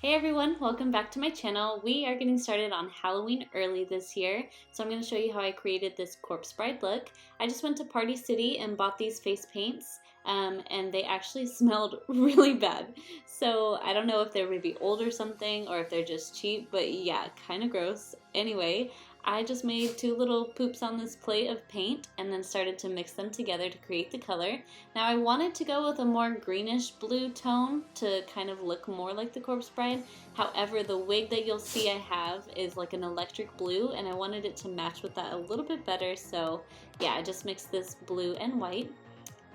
Hey everyone, welcome back to my channel. We are getting started on Halloween early this year, so I'm going to show you how I created this corpse bride look. I just went to Party City and bought these face paints, and they actually smelled really bad. So I don't know if they're maybe old or something, or if they're just cheap, but yeah, kind of gross. Anyway, I just made two little poops on this plate of paint and then started to mix them together to create the color. Now I wanted to go with a more greenish blue tone to kind of look more like the corpse bride. However, the wig that you'll see I have is like an electric blue, and I wanted it to match with that a little bit better, so yeah, I just mixed this blue and white.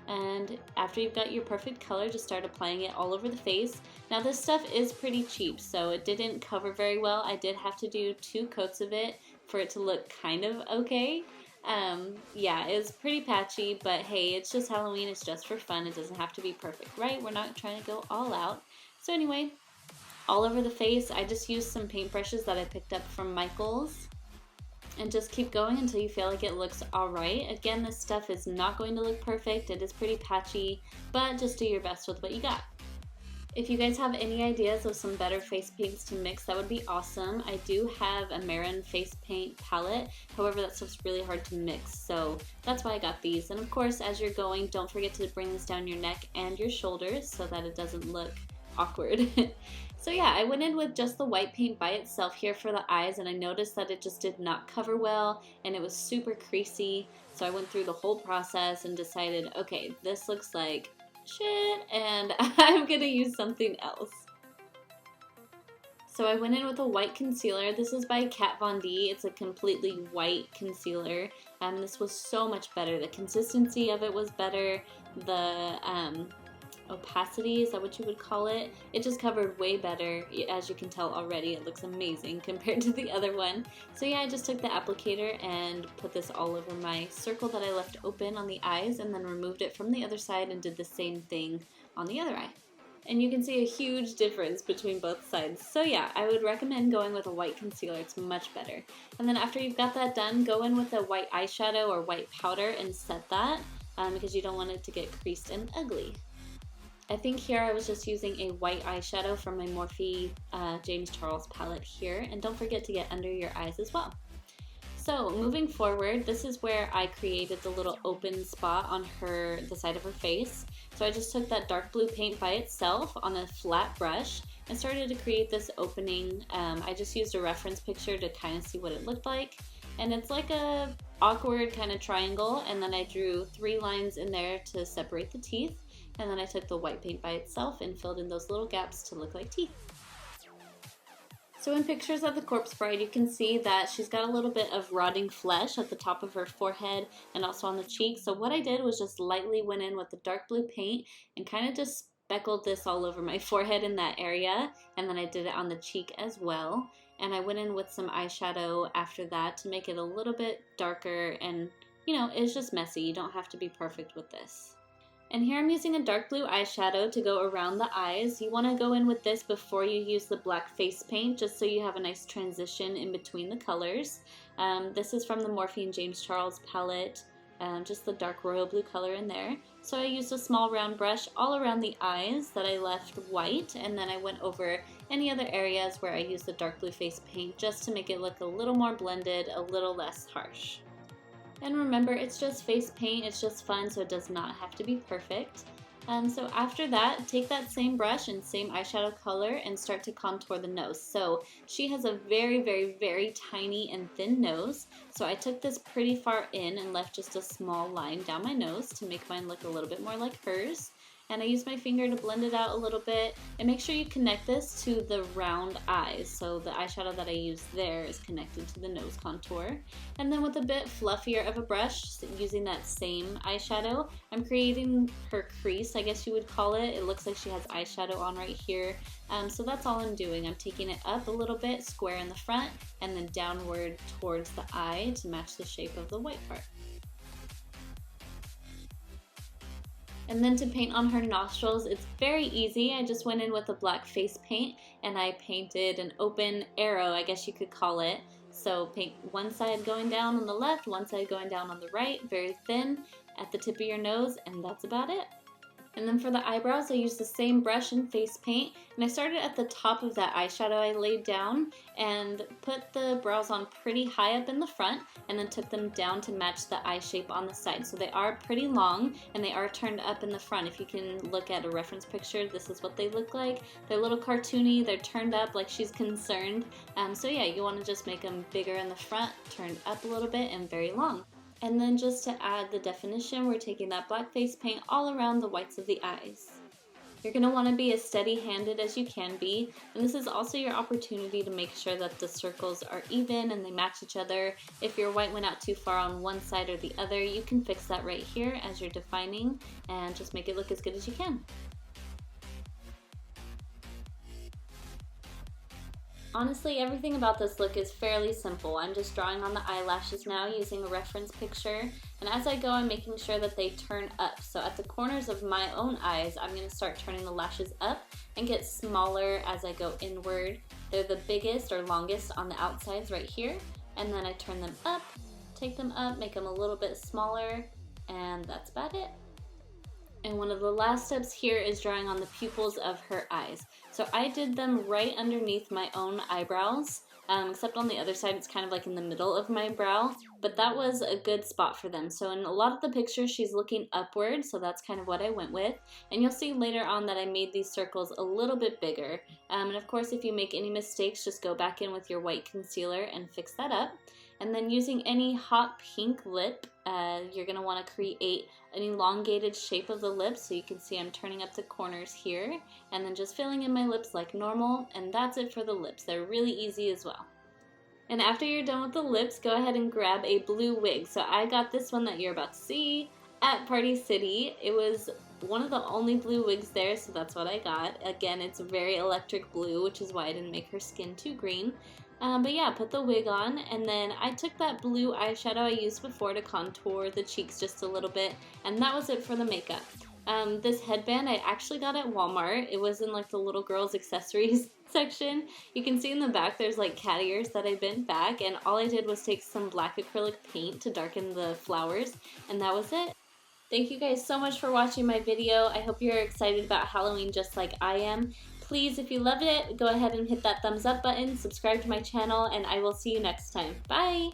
And after you've got your perfect color, just start applying it all over the face. Now this stuff is pretty cheap, so it didn't cover very well. I did have to do 2 coats of it for it to look kind of okay. Yeah, it was pretty patchy, but hey, it's just Halloween, it's just for fun. It doesn't have to be perfect, right? We're not trying to go all out. So anyway, all over the face, I just used some paintbrushes that I picked up from Michael's. And just keep going until you feel like it looks alright. Again, this stuff is not going to look perfect. It is pretty patchy, but just do your best with what you got. If you guys have any ideas of some better face paints to mix, that would be awesome. I do have a Marin face paint palette. However, that stuff's really hard to mix, so that's why I got these. And of course, as you're going, don't forget to bring this down your neck and your shoulders so that it doesn't look awkward. So yeah, I went in with just the white paint by itself here for the eyes, and I noticed that it just did not cover well and it was super creasy. So I went through the whole process and decided, okay, this looks like shit and I'm gonna use something else. So I went in with a white concealer. This is by Kat Von D. It's a completely white concealer. This was so much better. The consistency of it was better. The opacity, is that what you would call it? It just covered way better. As you can tell already, it looks amazing compared to the other one. So yeah, I just took the applicator and put this all over my circle that I left open on the eyes, and then removed it from the other side and did the same thing on the other eye. And you can see a huge difference between both sides. So yeah, I would recommend going with a white concealer. It's much better. And then after you've got that done, go in with a white eyeshadow or white powder and set that because you don't want it to get creased and ugly. I think here I was just using a white eyeshadow from my Morphe James Charles palette here, and don't forget to get under your eyes as well. So moving forward, this is where I created the little open spot on the side of her face. So I just took that dark blue paint by itself on a flat brush and started to create this opening. I just used a reference picture to kind of see what it looked like. And it's like a awkward kind of triangle, and then I drew 3 lines in there to separate the teeth. And then I took the white paint by itself and filled in those little gaps to look like teeth. So in pictures of the corpse bride, you can see that she's got a little bit of rotting flesh at the top of her forehead and also on the cheek. So what I did was just lightly went in with the dark blue paint and kind of just speckled this all over my forehead in that area. And then I did it on the cheek as well. And I went in with some eyeshadow after that to make it a little bit darker, and you know, it's just messy. You don't have to be perfect with this. And here I'm using a dark blue eyeshadow to go around the eyes. You want to go in with this before you use the black face paint, just so you have a nice transition in between the colors. This is from the Morphe James Charles palette, just the dark royal blue color in there. So I used a small round brush all around the eyes that I left white, and then I went over any other areas where I used the dark blue face paint just to make it look a little more blended, a little less harsh. And remember, it's just face paint, it's just fun, so it does not have to be perfect. So after that, take that same brush and same eyeshadow color and start to contour the nose. So she has a very, very, very tiny and thin nose. So I took this pretty far in and left just a small line down my nose to make mine look a little bit more like hers. And I used my finger to blend it out a little bit, and make sure you connect this to the round eyes. So the eyeshadow that I used there is connected to the nose contour. And then with a bit fluffier of a brush, using that same eyeshadow, I'm creating her crease, I guess you would call it. It looks like she has eyeshadow on right here. So that's all I'm doing. I'm taking it up a little bit, square in the front, and then downward towards the eye to match the shape of the white part. And then to paint on her nostrils, it's very easy. I just went in with a black face paint and I painted an open arrow, I guess you could call it. So paint one side going down on the left, one side going down on the right, very thin at the tip of your nose, and that's about it. And then for the eyebrows, I used the same brush and face paint, and I started at the top of that eyeshadow I laid down and put the brows on pretty high up in the front, and then took them down to match the eye shape on the side. So they are pretty long, and they are turned up in the front. If you can look at a reference picture, this is what they look like. They're a little cartoony, they're turned up like she's concerned. So yeah, you want to just make them bigger in the front, turned up a little bit, and very long. And then just to add the definition, we're taking that black face paint all around the whites of the eyes. You're going to want to be as steady-handed as you can be, and this is also your opportunity to make sure that the circles are even and they match each other. If your white went out too far on one side or the other, you can fix that right here as you're defining and just make it look as good as you can. Honestly, everything about this look is fairly simple. I'm just drawing on the eyelashes now using a reference picture, and as I go I'm making sure that they turn up. So at the corners of my own eyes, I'm going to start turning the lashes up and get smaller as I go inward. They're the biggest or longest on the outsides right here, and then I turn them up, take them up, make them a little bit smaller, and that's about it. And one of the last steps here is drawing on the pupils of her eyes. So I did them right underneath my own eyebrows, except on the other side it's kind of like in the middle of my brow, but that was a good spot for them. So in a lot of the pictures she's looking upward, so that's kind of what I went with. And you'll see later on that I made these circles a little bit bigger. And of course if you make any mistakes, just go back in with your white concealer and fix that up. And then using any hot pink lip, you're going to want to create an elongated shape of the lips. So you can see I'm turning up the corners here and then just filling in my lips like normal. And that's it for the lips. They're really easy as well. And after you're done with the lips, go ahead and grab a blue wig. So I got this one that you're about to see at Party City. It was one of the only blue wigs there, so that's what I got. Again, it's very electric blue, which is why I didn't make her skin too green. But yeah, put the wig on, and then I took that blue eyeshadow I used before to contour the cheeks just a little bit, and that was it for the makeup. This headband I actually got at Walmart. It was in like the little girls accessories section. You can see in the back there's like cat ears that I bent back, and all I did was take some black acrylic paint to darken the flowers, and that was it. Thank you guys so much for watching my video. I hope you're excited about Halloween just like I am. Please, if you loved it, go ahead and hit that thumbs up button, subscribe to my channel, and I will see you next time. Bye!